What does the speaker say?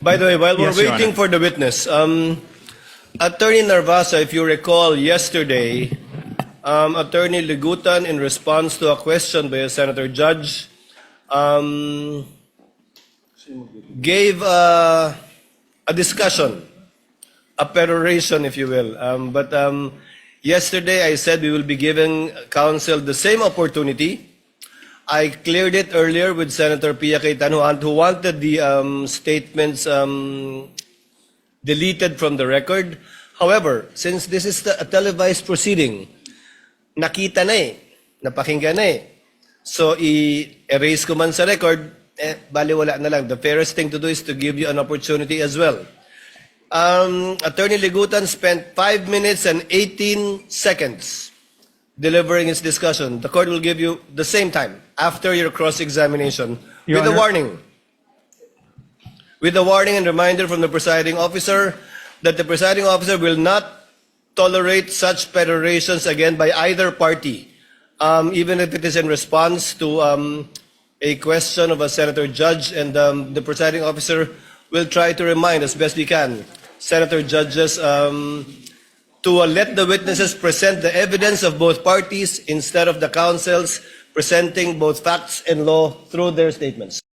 By the way, while we're Yes, Your waiting Honor. for the witness, Attorney Narvasa, if you recall yesterday, Attorney Ligutan, in response to a question by a senator judge, gave a discussion, a peroration, if you will. But yesterday I said we will be giving counsel the same opportunity. I cleared it earlier with Senator Pia Cayetano, who wanted the statements deleted from the record. However, since this is a televised proceeding, nakita na eh, napakinggan na eh. So, i-erase ko man sa record, baliwala na lang. The fairest thing to do is to give you an opportunity as well. Attorney Ligutan spent 5 minutes and 18 seconds delivering his discussion. The court will give you the same time after your cross-examination Your with a Honor. warning. With a warning and reminder from the presiding officer that the presiding officer will not tolerate such perorations again by either party, even if it is in response to a question of a senator judge, and the presiding officer will try to remind as best we can senator judges to let the witnesses present the evidence of both parties instead of the counsels presenting both facts and law through their statements.